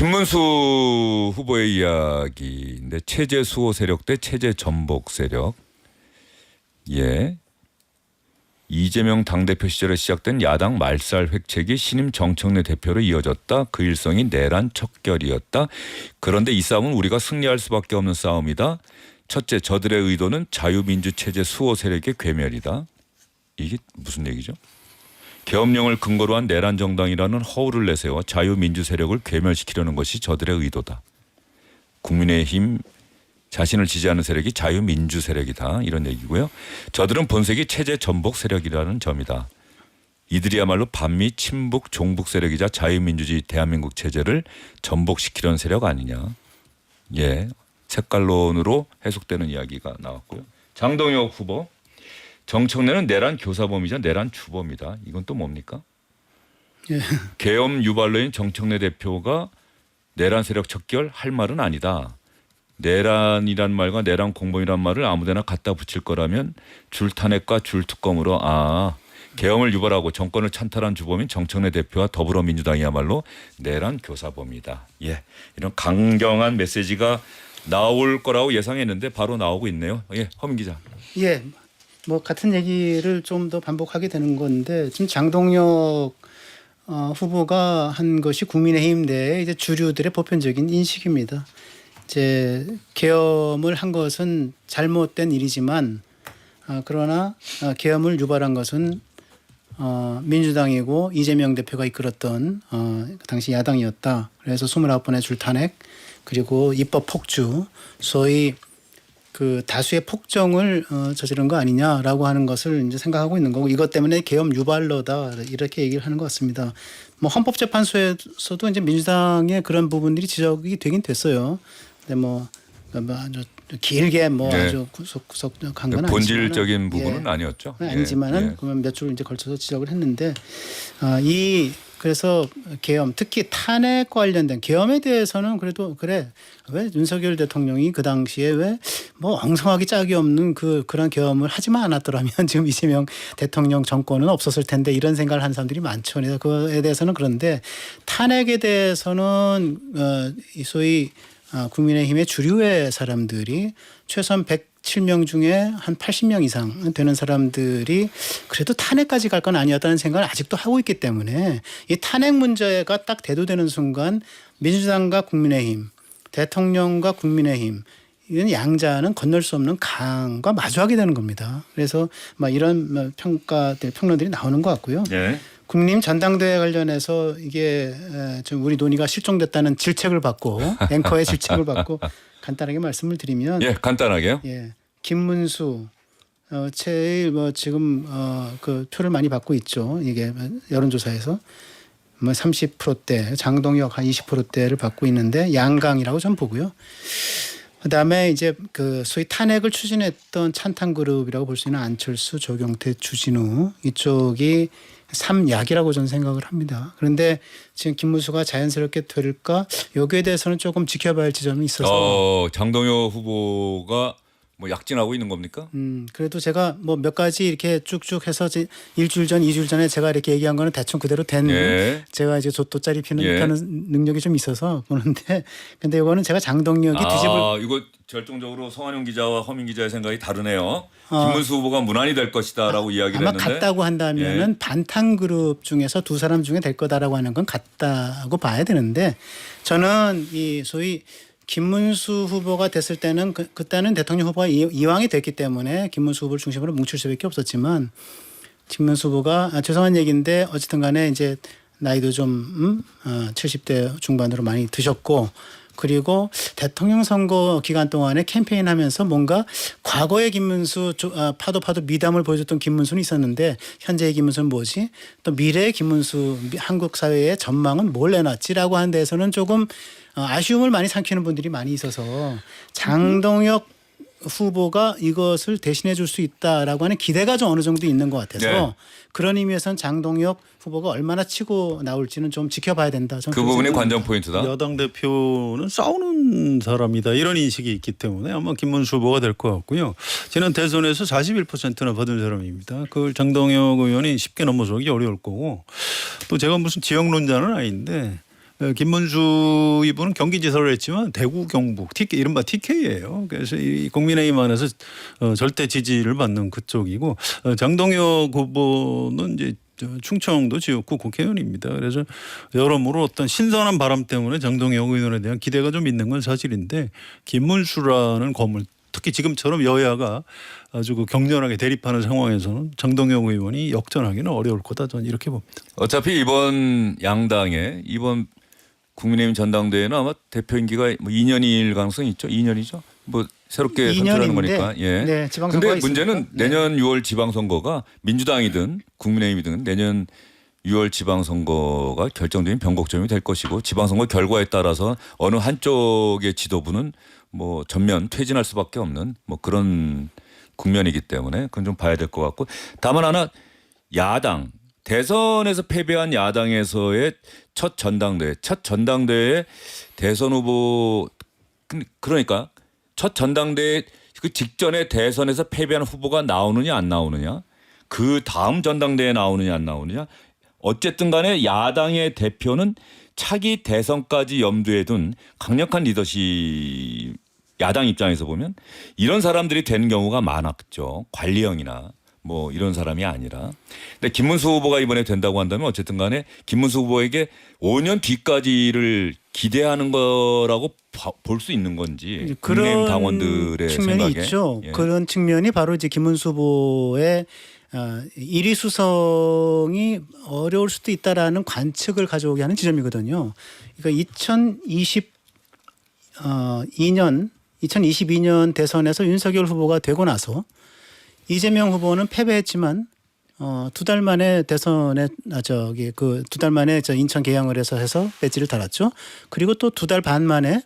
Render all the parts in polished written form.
김문수 후보의 이야기인데 체제 수호 세력 대 체제 전복 세력. 예. 이재명 당대표 시절에 시작된 야당 말살 획책이 신임 정청래 대표로 이어졌다. 그 일성이 내란 척결이었다. 그런데 이 싸움은 우리가 승리할 수밖에 없는 싸움이다. 첫째, 저들의 의도는 자유민주 체제 수호 세력의 괴멸이다. 이게 무슨 얘기죠? 계엄령을 근거로 한 내란 정당이라는 허울을 내세워 자유민주 세력을 괴멸시키려는 것이 저들의 의도다. 국민의힘 자신을 지지하는 세력이 자유민주 세력이다. 이런 얘기고요. 저들은 본색이 체제 전복 세력이라는 점이다. 이들이야말로 반미 친북 종북 세력이자 자유민주주의 대한민국 체제를 전복시키려는 세력 아니냐. 예, 색깔론으로 해석되는 이야기가 나왔고요. 장동혁 후보. 정청래는 내란 교사범이자 내란 주범이다. 이건 또 뭡니까? 예. 계엄 유발로인 정청래 대표가 내란 세력 척결 할 말은 아니다. 내란이란 말과 내란 공범이란 말을 아무데나 갖다 붙일 거라면 줄탄핵과 줄특검으로 계엄을 유발하고 정권을 찬탈한 주범인 정청래 대표와 더불어민주당이야말로 내란 교사범이다. 예, 이런 강경한 메시지가 나올 거라고 예상했는데 바로 나오고 있네요. 예, 허민 기자. 예, 뭐 같은 얘기를 좀 더 반복하게 되는 건데 지금 장동혁 후보가 한 것이 국민의힘 내 이제 주류들의 보편적인 인식입니다. 이제 계엄을 한 것은 잘못된 일이지만 그러나 계엄을 유발한 것은 민주당이고 이재명 대표가 이끌었던 그 당시 야당이었다. 그래서 29번의 줄탄핵 그리고 입법 폭주 소위 그 다수의 폭정을 저지른 거 아니냐라고 하는 것을 이제 생각하고 있는 거고 이것 때문에 계엄 유발로다 이렇게 얘기를 하는 것 같습니다. 뭐 헌법재판소에서도 이제 민주당의 그런 부분들이 지적이 되긴 됐어요. 근데 뭐 아주 길게 뭐 네. 아주 구석구석 간 건 본질적인 부분은 아니었죠. 아니지만은 그러면 몇 줄 이제 걸쳐서 지적을 했는데 그래서 계엄 특히 탄핵 관련된 계엄에 대해서는 그래도 그래 왜 윤석열 대통령이 그 당시에 왜 뭐 엉성하기 짝이 없는 그런 계엄을 하지만 않았더라면 지금 이재명 대통령 정권은 없었을 텐데 이런 생각을 하는 사람들이 많죠. 그래서 그에 대해서는 그런데 탄핵에 대해서는 소위 국민의힘의 주류의 사람들이 최소한 107명 중에 한 80명 이상 되는 사람들이 그래도 탄핵까지 갈 건 아니었다는 생각을 아직도 하고 있기 때문에 이 탄핵 문제가 딱 대두되는 순간 민주당과 국민의힘, 대통령과 국민의힘 이런 양자는 건널 수 없는 강과 마주하게 되는 겁니다. 그래서 막 이런 평론들이 나오는 것 같고요. 예. 국민의힘 전당대회 관련해서 이게 좀 우리 논의가 실종됐다는 질책을 받고 앵커의 질책을 받고 간단하게 말씀을 드리면 간단하게요. 예, 김문수 제일 뭐 지금 그 표를 많이 받고 있죠. 이게 여론조사에서 뭐 30%대, 장동혁 한 20%대를 받고 있는데 양강이라고 전 보고요. 그다음에 이제 그 소위 탄핵을 추진했던 찬탄그룹이라고 볼 수 있는 안철수, 조경태, 주진우 이쪽이 3약이라고 저는 생각을 합니다. 그런데 지금 김문수가 자연스럽게 될까? 여기에 대해서는 조금 지켜봐야 할 지점이 있어서. 장동혁 후보가 뭐 약진하고 있는 겁니까? 그래도 제가 뭐 몇 가지 이렇게 쭉쭉 해서 일주일 전, 2주일 전에 제가 이렇게 얘기한 거는 대충 그대로 된 제가 이제 돗자리 피는 능력이 좀 있어서 보는데 근데 이거는 제가 장동혁이 뒤집을 이거 결정적으로 성환용 기자와 허민 기자의 생각이 다르네요. 김문수 후보가 무난히 될 것이다라고 이야기를 아마 했는데 같다고 한다면은 반탄그룹 중에서 두 사람 중에 될 거다라고 하는 건 같다고 봐야 되는데 저는 이 소위 김문수 후보가 됐을 때는 그때는 대통령 후보가 이왕이 됐기 때문에 김문수 후보를 중심으로 뭉칠 수밖에 없었지만 김문수 후보가 죄송한 얘기인데 어쨌든 간에 이제 나이도 좀 70대 중반으로 많이 드셨고 그리고 대통령 선거 기간 동안에 캠페인하면서 뭔가 과거의 김문수 파도 미담을 보여줬던 김문수는 있었는데 현재의 김문수는 뭐지? 또 미래의 김문수 한국 사회의 전망은 뭘 내놨지라고 하는 데에서는 조금 아쉬움을 많이 삼키는 분들이 많이 있어서 장동혁 후보가 이것을 대신해 줄 수 있다라고 하는 기대가 좀 어느 정도 있는 것 같아서 그런 의미에서는 장동혁 후보가 얼마나 치고 나올지는 좀 지켜봐야 된다. 그 부분이 관전 포인트다. 여당 대표는 싸우는 사람이다 이런 인식이 있기 때문에 아마 김문수 후보가 될 것 같고요. 지난 대선에서 41%나 받은 사람입니다. 그걸 장동혁 의원이 쉽게 넘어서기 어려울 거고 또 제가 무슨 지역론자는 아닌데 김문수 이분은 경기지사를 했지만 대구 경북 TK 이른바 TK예요. 그래서 이 국민의힘 안에서 절대 지지를 받는 그쪽이고 장동혁 후보는 이제 충청도 지역구 국회의원입니다. 그래서 여러모로 어떤 신선한 바람 때문에 장동혁 의원에 대한 기대가 좀 있는 건 사실인데 김문수라는 거물 특히 지금처럼 여야가 아주 그 격렬하게 대립하는 상황에서는 장동혁 의원이 역전하기는 어려울 거다 저는 이렇게 봅니다. 어차피 이번 양당의 이번 국민의힘 전당대회는 아마 대표 임기가 뭐 2년일 가능성이 있죠. 2년이죠. 뭐 새롭게 선출하는 2년인데, 거니까. 예. 네, 지방선거가 근데 문제는 있으니까. 네. 내년 6월 지방선거가 민주당이든 국민의힘이든 내년 6월 지방선거가 결정적인 변곡점이 될 것이고 지방선거 결과에 따라서 어느 한쪽의 지도부는 뭐 전면 퇴진할 수밖에 없는 뭐 그런 국면이기 때문에 그건 좀 봐야 될 것 같고 다만 하나 야당 대선에서 패배한 야당에서의 첫 전당대회 대선 후보 그러니까 첫 전당대회 그 직전에 대선에서 패배한 후보가 나오느냐 안 나오느냐 그 다음 전당대회에 나오느냐 안 나오느냐 어쨌든 간에 야당의 대표는 차기 대선까지 염두에 둔 강력한 리더십 야당 입장에서 보면 이런 사람들이 되는 경우가 많았죠. 관리형이나 뭐 이런 사람이 아니라. 근데 김문수 후보가 이번에 된다고 한다면 어쨌든 간에 김문수 후보에게 5년 뒤까지를 기대하는 거라고 볼 수 있는 건지 국민의힘 당원들의 측면이 생각에. 있죠. 예. 그런 측면이 바로 이제 김문수 후보의 1위 수성이 어려울 수도 있다라는 관측을 가져오게 하는 지점이거든요. 그러니까 2022년 대선에서 윤석열 후보가 되고 나서 이재명 후보는 패배했지만 2달 만에 대선에 그 2달 만에 인천 개항을 해서 배지를 달았죠. 그리고 또 2달 반 만에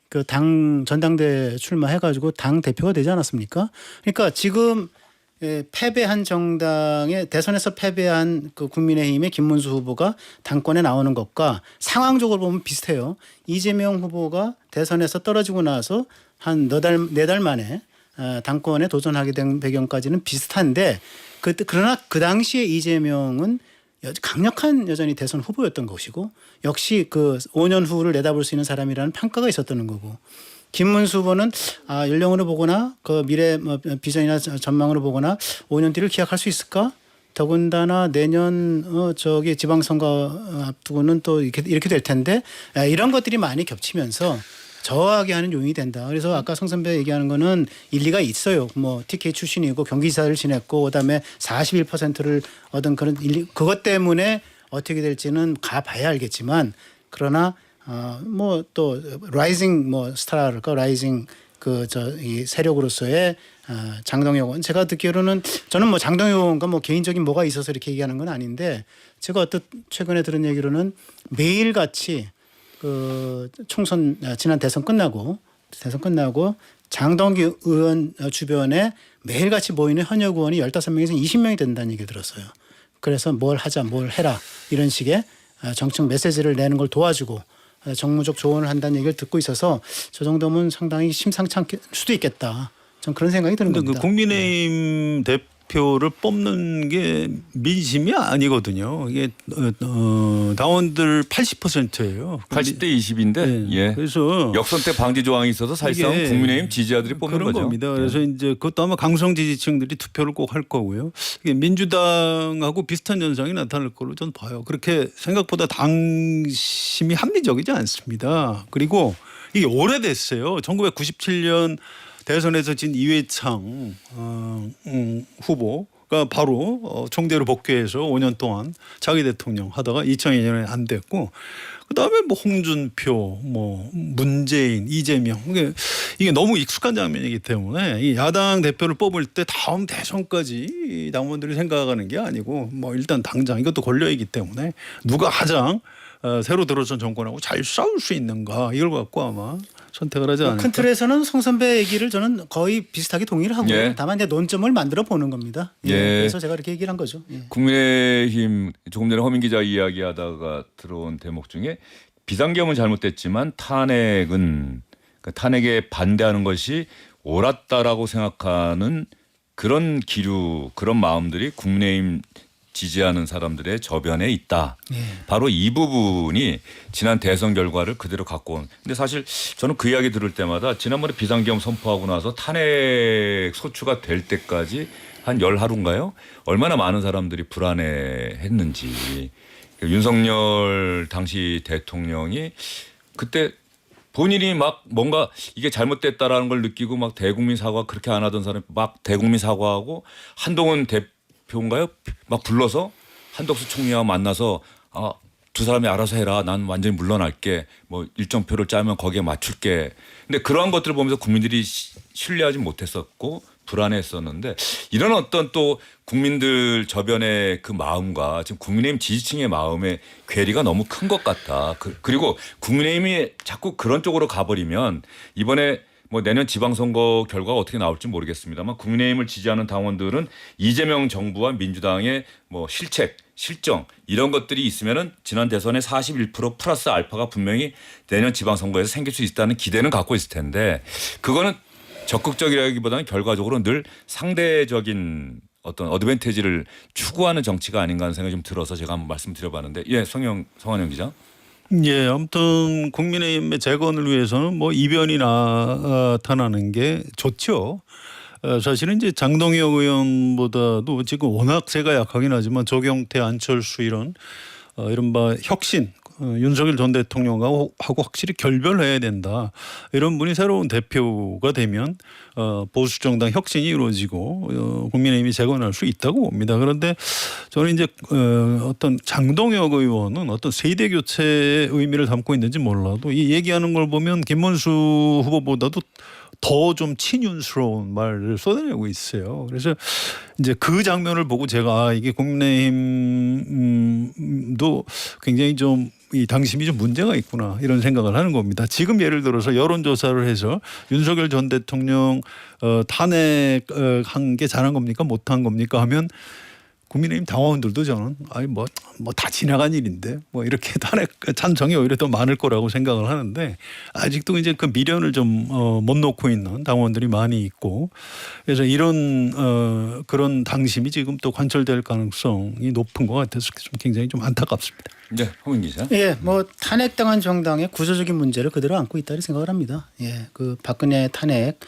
그 당 전당대 출마해가지고 당 대표가 되지 않았습니까? 그러니까 지금 패배한 정당의 대선에서 패배한 그 국민의힘의 김문수 후보가 당권에 나오는 것과 상황적으로 보면 비슷해요. 이재명 후보가 대선에서 떨어지고 나서 한 4달 만에 당권에 도전하게 된 배경까지는 비슷한데 그러나 그 당시에 이재명은 강력한 여전히 대선 후보였던 것이고 역시 그 5년 후를 내다볼 수 있는 사람이라는 평가가 있었던 거고 김문수 후보는 연령으로 보거나 그 미래 비전이나 전망으로 보거나 5년 뒤를 기약할 수 있을까? 더군다나 내년 지방선거 앞두고는 또 이렇게 될 텐데 이런 것들이 많이 겹치면서 저하게 하는 요인이 된다. 그래서 아까 성 선배 얘기하는 거는 일리가 있어요. 뭐 TK 출신이고 경기지사를 지냈고 그다음에 41%를 얻은 그런 그것 때문에 어떻게 될지는 가봐야 알겠지만 그러나 뭐 또 라이징 스타랄까 라이징 이 세력으로서의 장동혁 의원 제가 듣기로는 저는 뭐 장동혁 의원과 뭐 개인적인 뭐가 있어서 이렇게 얘기하는 건 아닌데 제가 최근에 들은 얘기로는 매일같이 그 총선 지난 대선 끝나고 장동혁 의원 주변에 매일같이 모이는 현역 의원이 15명에서 20명이 된다는 얘기를 들었어요. 그래서 뭘 하자 뭘 해라 이런 식의 정책 메시지를 내는 걸 도와주고 정무적 조언을 한다는 얘기를 듣고 있어서 저 정도면 상당히 심상치 않을 수도 있겠다. 전 그런 생각이 드는 겁니다. 그 국민의힘 대표를 뽑는 게 민심이 아니거든요. 이게 당원들 80%예요. 80대 20인데 네. 예. 그래서 역선택 방지 조항이 있어서 사실상 국민의힘 지지자들이 뽑는 그런 거죠. 겁니다. 그래서 이제 그것도 아마 강성 지지층들이 투표를 꼭 할 거고요. 이게 민주당하고 비슷한 현상이 나타날 걸로 저는 봐요. 그렇게 생각보다 당심이 합리적이지 않습니다. 그리고 이게 오래됐어요. 1997년 대선에서 진 이회창 후보가 바로 총대로 복귀해서 5년 동안 자기 대통령 하다가 2002년에 안 됐고 그다음에 뭐 홍준표, 뭐 문재인, 이재명 이게 너무 익숙한 장면이기 때문에 이 야당 대표를 뽑을 때 다음 대선까지 당원들이 생각하는 게 아니고 뭐 일단 당장 이것도 권력이기 때문에 누가 가장 새로 들어선 정권하고 잘 싸울 수 있는가 이걸 갖고 아마 선택을 하지 않을까. 큰 틀에서는 송 선배 얘기를 저는 거의 비슷하게 동의를 하고요. 예. 다만 이제 논점을 만들어 보는 겁니다. 예. 그래서 제가 이렇게 얘기를 한 거죠. 예. 국민의힘 조금 전에 허민 기자 이야기하다가 들어온 대목 중에 비상계엄은 잘못됐지만 탄핵은 그러니까 탄핵에 반대하는 것이 옳았다라고 생각하는 그런 기류 그런 마음들이 국민의힘 지지하는 사람들의 저변에 있다. 예. 바로 이 부분이 지난 대선 결과를 그대로 갖고 온. 근데 사실 저는 그 이야기 들을 때마다 지난번에 비상계엄 선포하고 나서 탄핵 소추가 될 때까지 한 10하루인가요? 얼마나 많은 사람들이 불안해했는지. 윤석열 당시 대통령이 그때 본인이 막 뭔가 이게 잘못됐다라는 걸 느끼고 막 대국민 사과 그렇게 안 하던 사람이 막 대국민 사과하고 한동훈 대표인가요? 막 불러서 한덕수 총리와 만나서 두 사람이 알아서 해라. 난 완전히 물러날게. 뭐 일정표를 짜면 거기에 맞출게. 근데 그러한 것들을 보면서 국민들이 신뢰하지 못했었고 불안했었는데 이런 어떤 또 국민들 저변의 그 마음과 지금 국민의힘 지지층의 마음의 괴리가 너무 큰 것 같다. 그리고 국민의힘이 자꾸 그런 쪽으로 가버리면 이번에 뭐 내년 지방선거 결과가 어떻게 나올지 모르겠습니다만 국민의힘을 지지하는 당원들은 이재명 정부와 민주당의 뭐 실책, 실정 이런 것들이 있으면은 지난 대선에 41% 플러스 알파가 분명히 내년 지방선거에서 생길 수 있다는 기대는 갖고 있을 텐데 그거는 적극적이라기보다는 결과적으로 늘 상대적인 어떤 어드밴티지를 추구하는 정치가 아닌가 하는 생각이 좀 들어서 제가 한번 말씀드려봤는데 예, 성환영 기자. 예, 아무튼 국민의힘의 재건을 위해서는 뭐 이변이 나타나는 게 좋죠. 사실은 이제 장동혁 의원보다도 지금 워낙 세가 약하긴 하지만 조경태, 안철수 이른바 혁신 윤석열 전 대통령하고 확실히 결별해야 된다. 이런 분이 새로운 대표가 되면 보수 정당 혁신이 이루어지고 국민의힘이 재건할 수 있다고 봅니다. 그런데 저는 이제 어떤 장동혁 의원은 어떤 세대 교체의 의미를 담고 있는지 몰라도 이 얘기하는 걸 보면 김문수 후보보다도 더 좀 친윤스러운 말을 쏟아내고 있어요. 그래서 이제 그 장면을 보고 제가 이게 국민의힘도 굉장히 좀 이 당심이 좀 문제가 있구나 이런 생각을 하는 겁니다. 지금 예를 들어서 여론조사를 해서 윤석열 전 대통령 탄핵한 게 잘한 겁니까 못한 겁니까 하면 국민의힘 당원들도 저는 아니 뭐 다 지나간 일인데 뭐 이렇게 탄핵 찬성이 오히려 더 많을 거라고 생각을 하는데 아직도 이제 그 미련을 좀 못 놓고 있는 당원들이 많이 있고 그래서 이런 그런 당심이 지금 또 관철될 가능성이 높은 것 같아서 좀 굉장히 좀 안타깝습니다. 네, 홍인 기자. 예, 뭐 탄핵당한 정당의 구조적인 문제를 그대로 안고 있다고 생각을 합니다. 예, 그 박근혜 탄핵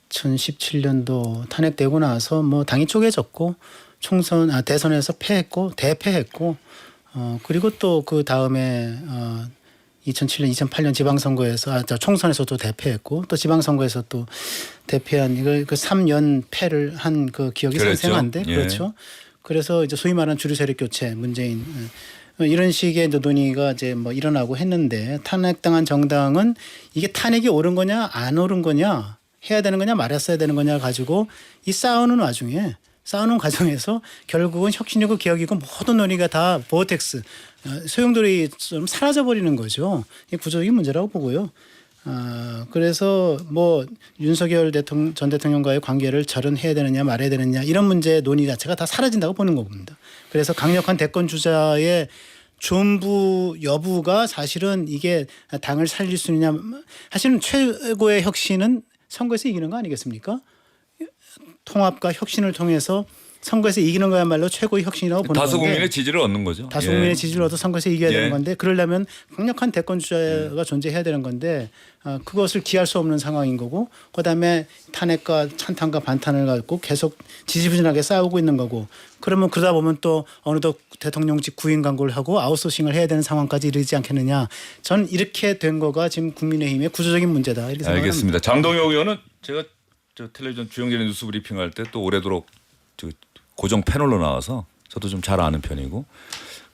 2017년도 탄핵되고 나서 뭐 당이 쪼개졌고 대선에서 패했고 대패했고 그리고 또 그 다음에 2007년, 2008년 지방선거에서 총선에서도 대패했고 또 지방선거에서 또 대패한 이걸 그 3연 패를 한 그 기억이 그랬죠. 생생한데 예. 그렇죠. 그래서 이제 소위 말하는 주류 세력 교체 문재인 이런 식의 논의가 이제 뭐 일어나고 했는데 탄핵당한 정당은 이게 탄핵이 옳은 거냐 안 옳은 거냐 해야 되는 거냐 말았어야 되는 거냐 가지고 이 싸우는 과정에서 결국은 혁신이고 개혁이고 모든 논의가 다 보어텍스 소용돌이 좀 사라져 버리는 거죠. 이 구조적인 문제라고 보고요. 그래서 뭐 윤석열 전 대통령과의 관계를 절연해야 되느냐 말아야 되느냐 이런 문제 논의 자체가 다 사라진다고 보는 겁니다. 그래서 강력한 대권 주자의 존부 여부가 사실은 이게 당을 살릴 수 있느냐 사실은 최고의 혁신은 선거에서 이기는 거 아니겠습니까? 통합과 혁신을 통해서 선거에서 이기는 거야말로 최고의 혁신이라고 보는 다수 건데 국민의 지지를 얻는 거죠. 다수 예. 국민의 지지를 얻어 선거에서 이겨야 예. 되는 건데 그러려면 강력한 대권 주자가 존재해야 되는 건데 그것을 기할 수 없는 상황인 거고 그다음에 탄핵과 찬탄과 반탄을 갖고 계속 지지부진하게 싸우고 있는 거고 그러면 그러다 보면 또 어느덧 대통령직 구인 광고를 하고 아웃소싱을 해야 되는 상황까지 이르지 않겠느냐. 전 이렇게 된 거가 지금 국민의힘의 구조적인 문제다. 이렇게 생각합니다. 알겠습니다. 장동혁 의원은 제가 저 텔레비전 주영진의 뉴스 브리핑할 때 또 오래도록 고정 패널로 나와서 저도 좀 잘 아는 편이고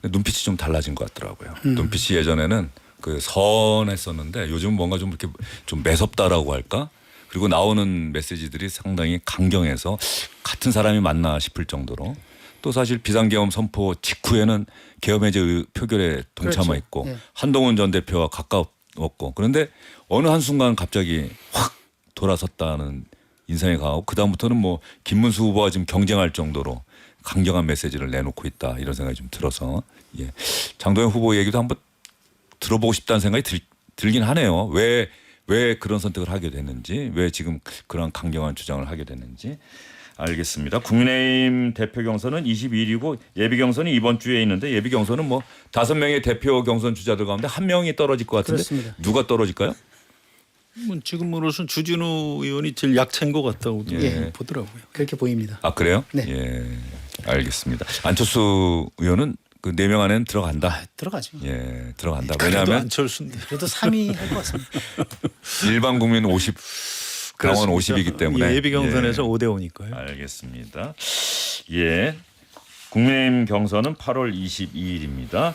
눈빛이 좀 달라진 것 같더라고요. 눈빛이 예전에는 그 선했었는데 요즘 뭔가 좀 이렇게 좀 매섭다라고 할까? 그리고 나오는 메시지들이 상당히 강경해서 같은 사람이 맞나 싶을 정도로 또 사실 비상계엄 선포 직후에는 계엄 해제 표결에 동참했고 그렇죠. 네. 한동훈 전 대표와 가까웠고 그런데 어느 한순간 갑자기 확 돌아섰다는 인상이 강하고 그다음부터는 뭐 김문수 후보와 지금 경쟁할 정도로 강경한 메시지를 내놓고 있다 이런 생각이 좀 들어서 예. 장동혁 후보 얘기도 한번 들어보고 싶다는 생각이 들긴 하네요. 왜 그런 선택을 하게 됐는지 왜 지금 그런 강경한 주장을 하게 됐는지 알겠습니다. 국민의힘 대표 경선은 22일이고 예비 경선이 이번 주에 있는데 예비 경선은 뭐 5명의 대표 경선 주자들 가운데 1명이 떨어질 것 같은데 그렇습니다. 누가 떨어질까요? 뭐 지금으로선 주진우 의원이 제일 약체인 것 같다고 예. 보더라고요. 그렇게 보입니다. 아 그래요? 네. 예, 알겠습니다. 안철수 의원은 그 4명 안에는 들어간다. 들어가죠. 예, 들어간다. 그래도 왜냐하면 안철수인데. 그래도 3위 할 것 같습니다. 일반 국민 50, 당원 그렇습니까? 50이기 때문에 예비 경선에서 예. 5대 5니까요. 알겠습니다. 예, 국민의힘 경선은 8월 22일입니다.